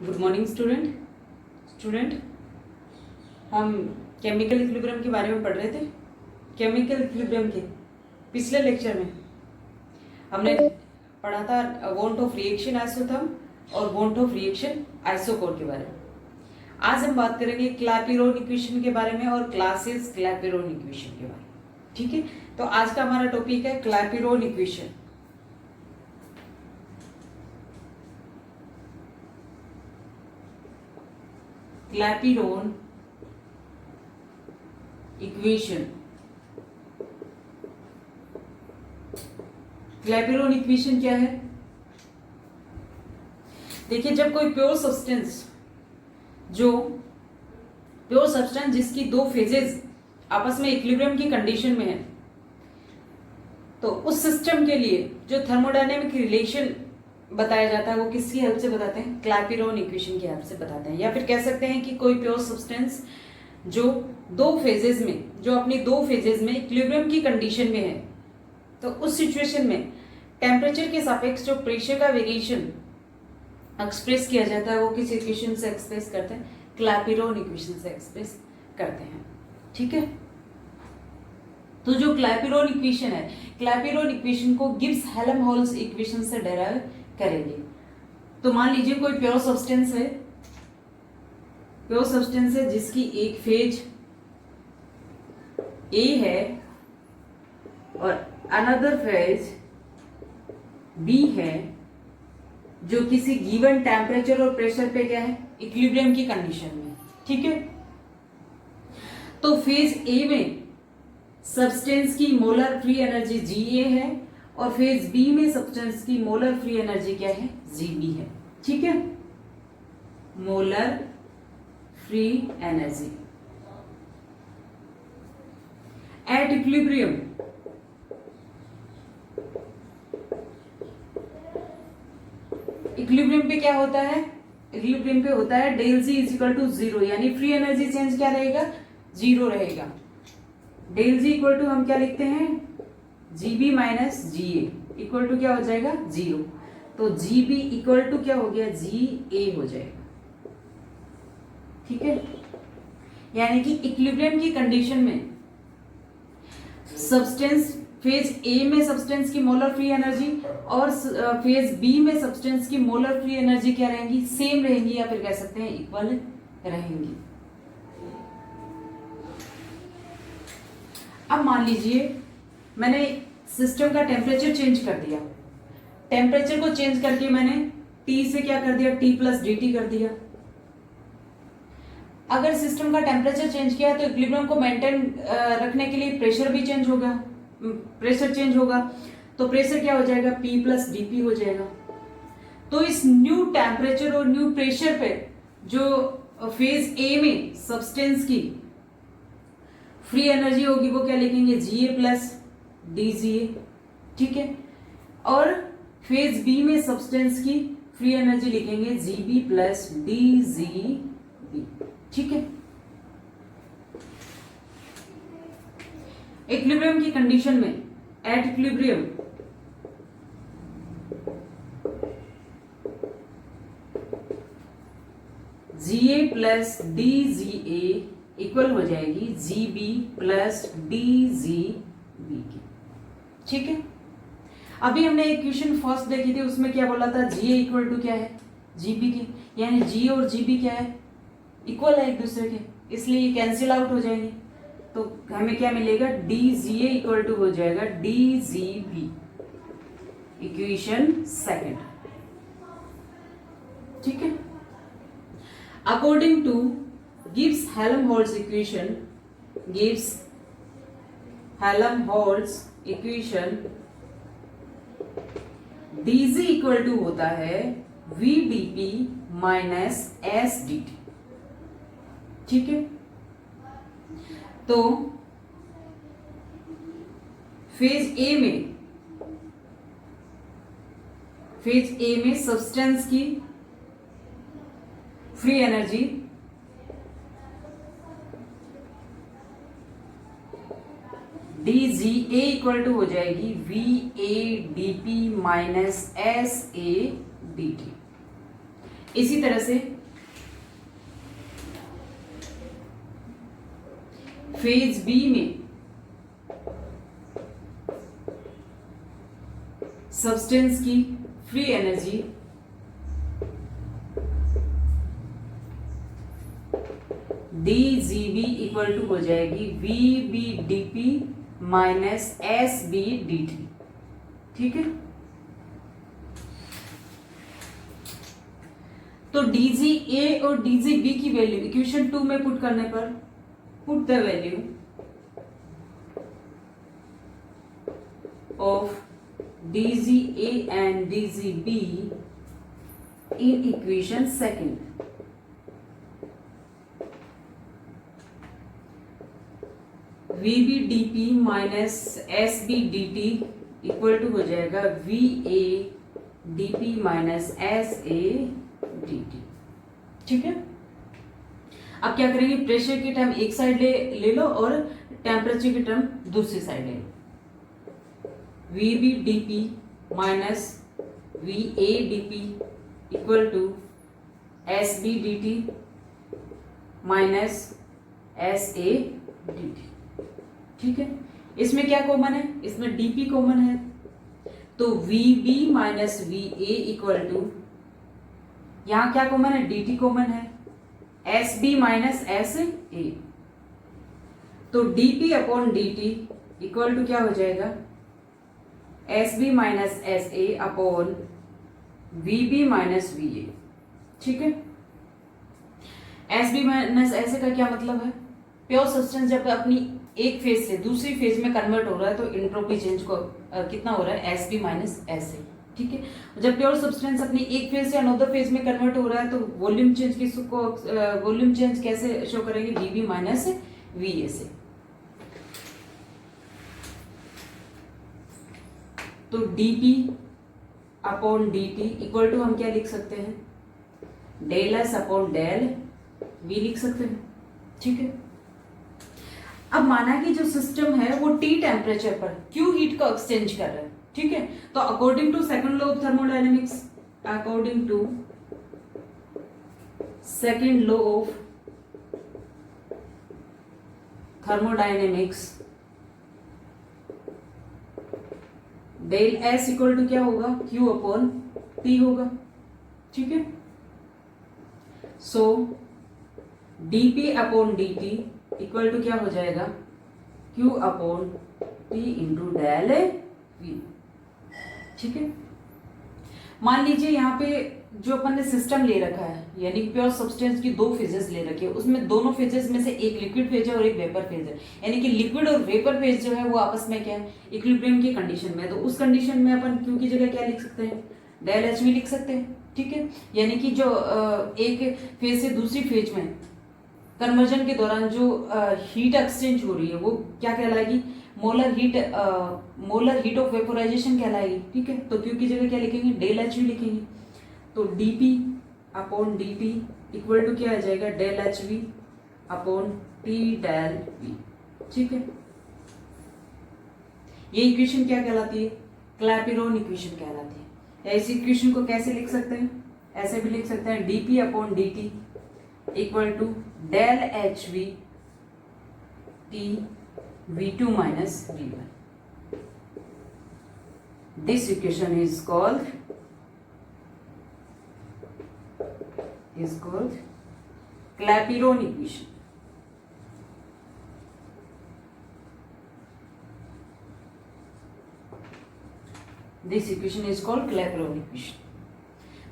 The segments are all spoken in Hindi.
गुड मॉर्निंग स्टूडेंट हम केमिकल इक्विलिब्रियम के बारे में पढ़ रहे थे। केमिकल इक्विलिब्रियम के पिछले लेक्चर में हमने पढ़ा था वॉन्ट ऑफ रिएक्शन आइसोथर्म और वॉन्ट ऑफ रिएक्शन आइसोकोर के बारे में। आज हम बात करेंगे क्लैपेरॉन इक्वेशन के बारे में और क्लासेस क्लैपेरॉन इक्वेशन के बारे में। ठीक है, तो आज का हमारा टॉपिक है Clapeyron equation. Clapeyron equation. Clapeyron equation क्या है? देखिए, जब कोई प्योर सब्सटेंस जिसकी दो फेजेस आपस में इक्विलिब्रियम की कंडीशन में है, तो उस सिस्टम के लिए जो थर्मोडायनेमिक रिलेशन बताया जाता है वो किसकी हेल्प से बताते हैं? क्लैपेरॉन इक्वेशन की हेल्प से बताते हैं। या फिर कह सकते हैं कि कोई प्योर सब्सटेंस जो अपनी दो फेजेस में इक्विलिब्रियम की कंडीशन में है, तो उस सिचुएशन में टेम्परेचर के सापेक्ष जो प्रेशर का वेरिएशन एक्सप्रेस किया जाता है वो किस इक्वेशन से एक्सप्रेस करते हैं? क्लैपेरॉन इक्वेशन से एक्सप्रेस करते हैं। ठीक है, तो जो क्लैपेरॉन इक्वेशन है, क्लैपेरॉन इक्वेशन को गिब्स हेल्महोल्ट्ज इक्वेशन से डेराइव करेंगे। तो मान लीजिए कोई प्योर सब्सटेंस है जिसकी एक फेज ए है और अनदर फेज बी है, जो किसी गिवन टेम्परेचर और प्रेशर पे क्या है? इक्विलिब्रियम की कंडीशन में। ठीक है, तो फेज ए में सब्सटेंस की मोलर फ्री एनर्जी Ga है और फेज बी में सब्सटेंस की मोलर फ्री एनर्जी क्या है? Gb है। ठीक है, molar free energy at equilibrium पे क्या होता है? इक्विलिब्रियम पे होता है del G is equal to 0, यानी फ्री एनर्जी चेंज क्या रहेगा? 0 रहेगा। डेल जी इक्वल टू हम क्या लिखते हैं? Gb minus Ga equal to क्या हो जाएगा? 0। तो Gb इक्वल टू क्या हो गया? Ga हो जाएगा। ठीक है, यानी कि इक्विलिब्रियम की कंडीशन में सब्सटेंस फेज ए में सब्सटेंस की मोलर फ्री एनर्जी और फेज बी में सब्सटेंस की मोलर फ्री एनर्जी क्या रहेंगी? सेम रहेंगी, या फिर कह सकते हैं इक्वल रहेंगी। अब मान लीजिए मैंने सिस्टम का टेम्परेचर चेंज कर दिया। टेम्परेचर को चेंज करके मैंने T से क्या कर दिया? T प्लस dt कर दिया। अगर सिस्टम का टेम्परेचर चेंज किया तो इक्विलिब्रियम को मेंटेन रखने के लिए प्रेशर भी चेंज होगा। तो प्रेशर क्या हो जाएगा? P प्लस dP हो जाएगा। तो इस न्यू टेम्परेचर और न्यू प्रेशर पे जो फेज ए में सब्सटेंस की फ्री एनर्जी होगी वो क्या लिखेंगे? Ga plus DGA। ठीक है, और फेज बी में सब्सटेंस की फ्री एनर्जी लिखेंगे Gb प्लस DGB। ठीक है, इक्विलिब्रियम की कंडीशन में at equilibrium Ga plus DGA equal हो जाएगी Gb प्लस DGB की। ठीक है, अभी हमने इक्वेशन फर्स्ट देखी थी, उसमें क्या बोला था? Ga इक्वल टू क्या है? Gb की, यानी G और Gb क्या है? इक्वल है एक दूसरे के, इसलिए ये कैंसिल आउट हो जाएंगे। तो हमें क्या मिलेगा? DGA इक्वल टू हो जाएगा DGB, इक्वेशन सेकंड। ठीक है, according to Gibbs Helmholtz equation DG equal to होता है VdP माइनस SdT। ठीक है, तो फेज ए में सब्सटेंस की free energy DGA equal to हो जाएगी VAdP माइनस SAdT। इसी तरह से फेज बी में सब्सटेंस की free energy DGB equal to हो जाएगी VBdP माइनस SBdt। ठीक है, तो DGA और DGB की वैल्यू इक्वेशन 2 में पुट करने पर put the value of DGA and DGB in equation second. VBdP minus SBdt equal to हो जाएगा VAdP माइनस SAdt। ठीक है, अब क्या करेंगे, प्रेशर की टर्म एक साइड ले लो और टेम्परेचर की टर्म दूसरी साइड ले लो। VBdP minus VAdP equal to SBdt minus SAdt। ठीक है, इसमें क्या कॉमन है, इसमें dp कॉमन है, तो VB minus VA equal to, यहां क्या कॉमन है, dt कॉमन है, SB माइनस SA, तो dp upon dt equal to क्या हो जाएगा, SB minus SA upon VB minus VA। ठीक है, SB माइनस SA का क्या मतलब है, प्योर सब्सटेंस जब अपनी एक फेज से दूसरी फेज में कन्वर्ट हो रहा है तो इंट्रोपी चेंज को कितना हो रहा है, SB माइनस SA। ठीक है, जब प्योर सब्सटेंस अपनी एक फेज से अनदर फेज में कन्वर्ट हो रहा है तो वॉल्यूम चेंज किसको, वॉल्यूम चेंज कैसे शो करेंगे, VB माइनस VA से। तो dP upon dt equal to हम क्या लिख सकते हैं, del S upon del V लिख सकते हैं। ठीक है, अब माना कि जो सिस्टम है वो T टेम्परेचर पर Q हीट को एक्सचेंज कर रहा है। ठीक है, तो according to second law of thermodynamics, according to second law of thermodynamics, del S equal to क्या होगा, Q अपॉन T होगा। ठीक है, so dP upon dt equal to क्या हो जाएगा, Q upon T into del V। ठीक है, मान लीजिए यहाँ पे जो अपन ने सिस्टम ले रखा है, यानी प्योर सब्सटेंस की दो फेजेस ले रखी है, उसमें दोनों फेजेस में से एक लिक्विड फेज है और एक वेपर फेज है, यानी कि लिक्विड और वेपर फेज जो है वो आपस में क्या है, इक्विलिब्रियम की कंडीशन में है। तो उस कंडीशन में अपन Q की जगह क्या लिख सकते हैं, डेल HV लिख सकते हैं। ठीक है, यानी कि जो एक फेज से दूसरी फेज में कन्वर्जन के दौरान जो हीट एक्सचेंज हो रही है वो क्या कहलाएगी, मोलर हीट ऑफ वेपोराइजेशन कहलाएगी। ठीक है, तो Q की जगह क्या लिखेंगे, डेल HV लिखेंगे। तो dP upon dt equal to क्या आ जाएगा, del HV upon T del V। ठीक है, ये इक्वेशन क्या कहलाती है, क्लैपिरोन इक्वेशन कहलाती है। या इस इक्वेशन को कैसे लिख सकते हैं, ऐसे भी लिख सकते हैं, dP upon dt equal to del HV T V2 minus V1. This equation is called Clapeyron equation. This equation is called Clapeyron equation.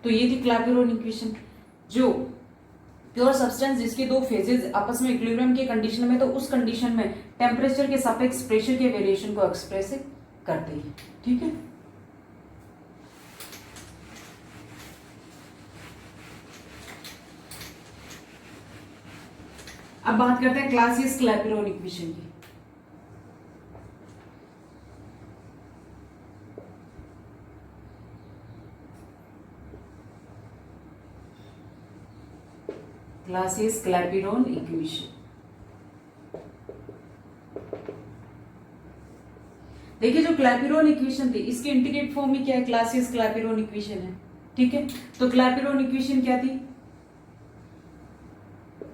तो ये थी क्लैपेरोन इक्वेशन, जो प्योर सब्सटेंस जिसके दो फेजेस आपस में इक्विलिब्रियम की कंडीशन में, तो उस कंडीशन में टेम्परेचर के सापेक्ष प्रेशर के वेरिएशन को एक्सप्रेस करते हैं। ठीक है, अब बात करते हैं क्लासियस क्लैपेरोन इक्वेशन की। क्लासियस क्लैपेरोन इक्वेशन, देखिए जो क्लैपेरोन इक्वेशन थी इसकी इंटीग्रेट फॉर्म में क्या है, क्लासियस क्लैपेरोन इक्वेशन है। ठीक है, तो क्लैपेरॉन इक्वेशन क्या थी?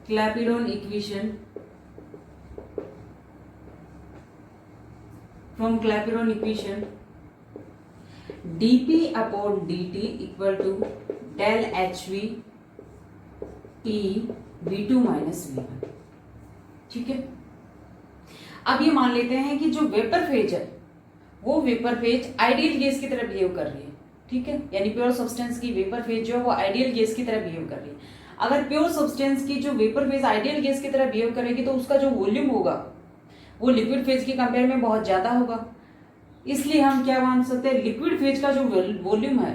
Clapeyron equation, from Clapeyron equation dp upon dt equal to del hv t v2 minus v1। ठीक है, अब ये मान लेते हैं कि जो वेपर फेज है वो वेपर फेज आइडियल गैस की तरह बिहेव कर रही है। ठीक है, यानी प्योर सब्सटेंस की वेपर फेज जो है वो आइडियल गैस की तरह बिहेव कर रही है। अगर प्योर सब्सटेंस की जो वेपर फेज आइडियल गैस की तरह बिहेव करेगी तो उसका जो वॉल्यूम होगा वो लिक्विड फेज के कंपेयर में बहुत ज्यादा होगा। इसलिए हम क्या मान सकते हैं, लिक्विड फेज का जो वॉल्यूम है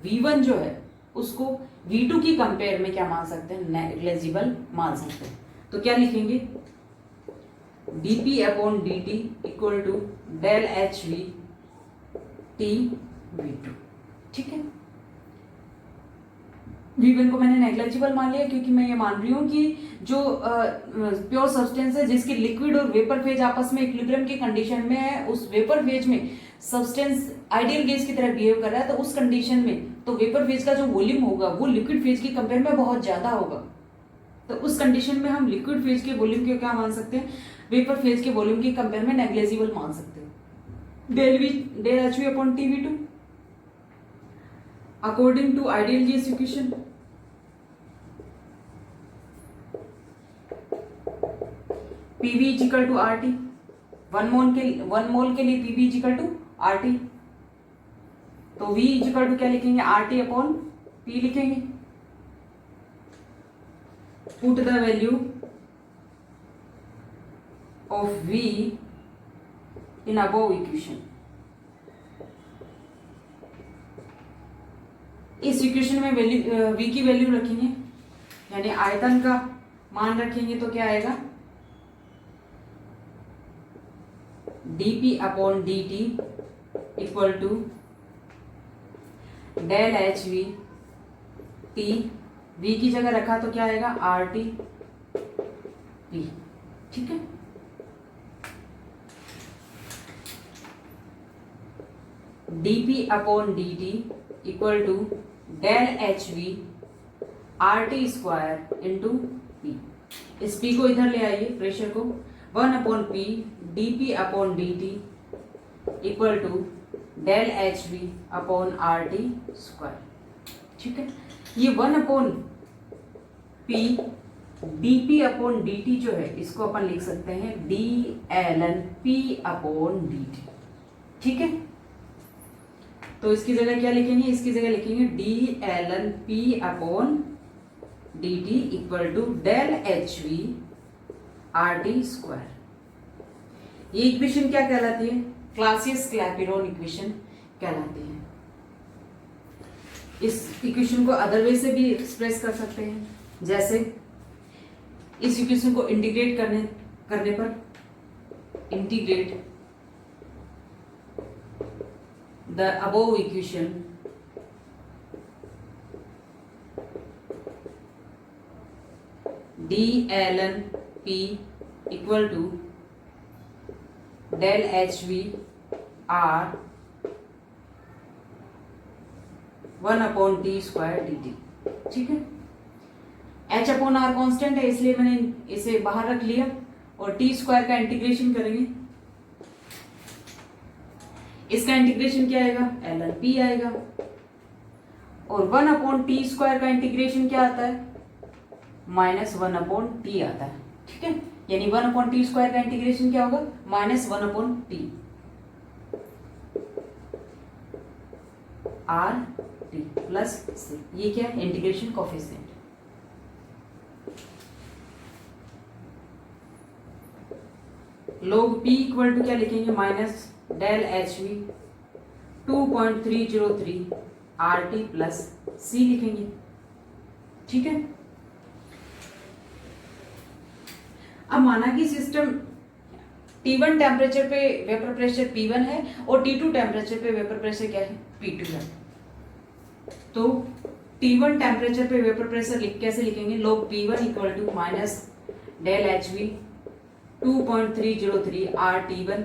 V1 जो है उसको V2 की कंपेयर में क्या मान सकते हैं, नेग्लिजिबल मान सकते हैं। तो क्या लिखेंगे, dp upon dt equal to del hv t v2। ठीक है, V1 को मैंने नेग्लिजिबल मान लिया क्योंकि मैं ये मान रही हूं कि जो प्योर सब्सटेंस है जिसकी लिक्विड और वेपर फेज आपस में इक्विलिब्रियम की कंडीशन में है, उस वेपर फेज में सब्सटेंस आइडियल गैस की तरह बिहेव कर रहा है, तो उस कंडीशन में तो वेपर फेज का जो वॉल्यूम होगा वो लिक्विड फेज की कंपेयर में बहुत ज्यादा होगा। तो उस कंडीशन में हम लिक्विड फेज के वॉल्यूम को क्या मान सकते हैं, वेपर फेज के वॉल्यूम की कंपेयर में नेग्लिजिबल मान सकते हैं। Del H V upon T V two according to ideal gas equation PV is equal to R T. 1 mole के लिए PV is equal to R T, तो V इज इक्वल टू क्या लिखेंगे, आर टी अपॉन पी लिखेंगे। Put the value of V in above equation. इस इक्वेशन में V की वैल्यू रखेंगे यानी आयतन का मान रखेंगे तो क्या आएगा, dp upon dt equal to del H V T, v की जगह रखा तो क्या आएगा, आर टी पी। ठीक है, dp upon dt equal to del H V R T square into P. इस p को इधर ले आइए, प्रेशर को 1 upon P dp upon dt equal to del H V upon R T square. ठीक है, ये 1 upon P dp upon dt जो है इसको अपन लिख सकते हैं dln p अपॉन dt। ठीक है, तो इसकी जगह क्या लिखेंगे, इसकी जगह लिखेंगे dln p upon dt equal to del H V R T square. ये इक्वेशन क्या कहलाती है, क्लासियस क्लैपेरॉन इक्वेशन कहलाती है। इस इक्वेशन को अदर वे से भी एक्सप्रेस कर सकते हैं, जैसे इस इक्वेशन को इंटीग्रेट करने पर integrate the above equation dln p equal to del H V R 1 upon T square D T. ठीक है, h अपॉन आर कॉन्स्टेंट है इसलिए मैंने इसे बाहर रख लिया और टी स्क्वायर का इंटीग्रेशन करेंगे। इसका इंटीग्रेशन क्या आएगा, एल एन पी आएगा, और 1 अपॉन टी स्क्वायर का इंटीग्रेशन क्या आता है, -1 अपॉन टी आता है। ठीक है, यानी 1 अपॉन टी स्क्वायर का इंटीग्रेशन क्या होगा, -1 upon T R T plus C. ये क्या है, integration coefficient. log p equal to क्या लिखेंगे, minus del H V 2.303 R T plus C लिखेंगे। ठीक है, अब माना कि सिस्टम T1 टेम्परेचर पे वेपर प्रेशर P1 है और T2 टेम्परेचर पे वेपर प्रेशर क्या है, P2 है। तो T1 टेम्परेचर पे वेपर प्रेशर कैसे लिखेंगे, log P1 equal to minus del H V 2.303 R T1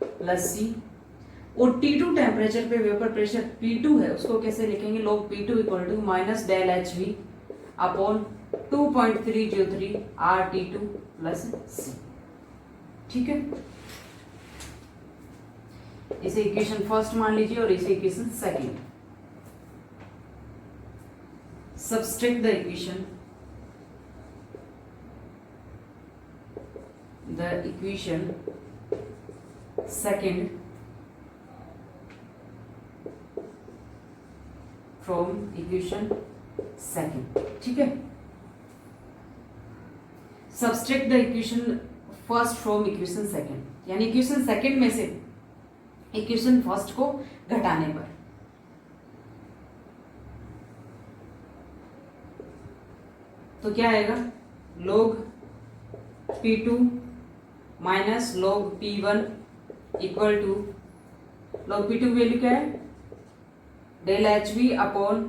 plus C. और T2 टेम्परेचर पे वेपर प्रेशर P2 है, उसको कैसे लिखेंगे? log P2 equal to minus del H V upon 2.303 RT2 plus C। ठीक है, इसे इक्वेशन फर्स्ट मान लीजिए और इसे equation second. Subtract the equation second from equation second. ठीक है, subtract the equation first from equation second, यानी इक्वेशन सेकंड में से इक्वेशन फर्स्ट को घटाने पर। तो क्या आएगा? log P2 माइनस log P1 equal to, log P2 की वैल्यू क्या है? Del H V upon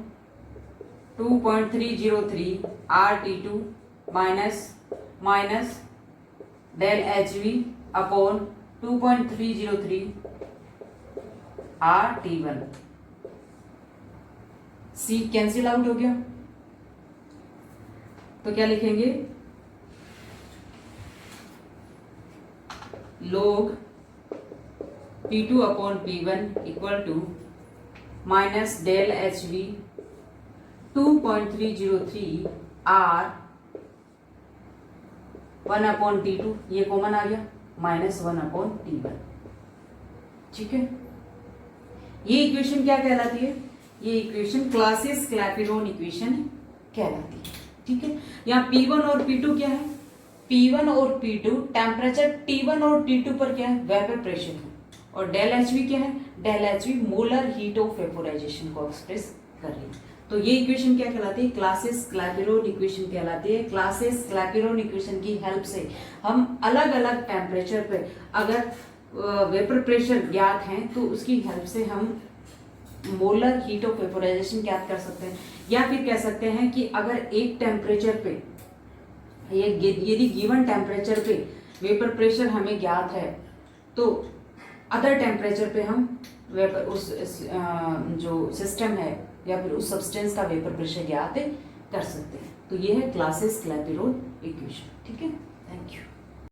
2.303 RT2 minus del H V upon 2.303 RT1। C cancel out हो गया, तो क्या लिखेंगे? log P2 upon P1 equal to minus del H V 2.303 R 1 upon T2, ये कॉमन आ गया, माइनस 1 अपॉन T1। ठीक है, ये इक्वेशन क्या कहलाती है? ये इक्वेशन क्लासियस क्लैपेरॉन इक्वेशन कहलाती है। ठीक है, यहाँ P1 और P2 क्या है? P1 और P2 टेम्परेचर T1 और T2 पर क्या है? वेपर प्रेशर है। और डेल एच वी क्या है? Del H V molar heat of vaporisation को एक्सप्रेस कर रही है। तो ये इक्वेशन क्या कहलाती है? क्लासियस क्लैपेरॉन इक्वेशन कहलाती है। क्लासियस क्लैपेरॉन इक्वेशन की हेल्प से हम अलग अलग टेम्परेचर पे अगर वेपर प्रेशर ज्ञात है तो उसकी हेल्प से हम मोलर हीट ऑफ वेपोराइजेशन ज्ञात कर सकते हैं। या फिर कह सकते हैं कि अगर एक टेम्परेचर पे, यदि गिवन टेम्परेचर पे वेपर प्रेशर हमें ज्ञात है तो अदर टेम्परेचर पे हम वेपर उस जो सिस्टम है या फिर उस सब्सटेंस का वेपर प्रेशर ज्ञात कर सकते हैं। तो ये है क्लासियस क्लैपेरॉन इक्वेशन। ठीक है, थैंक यू।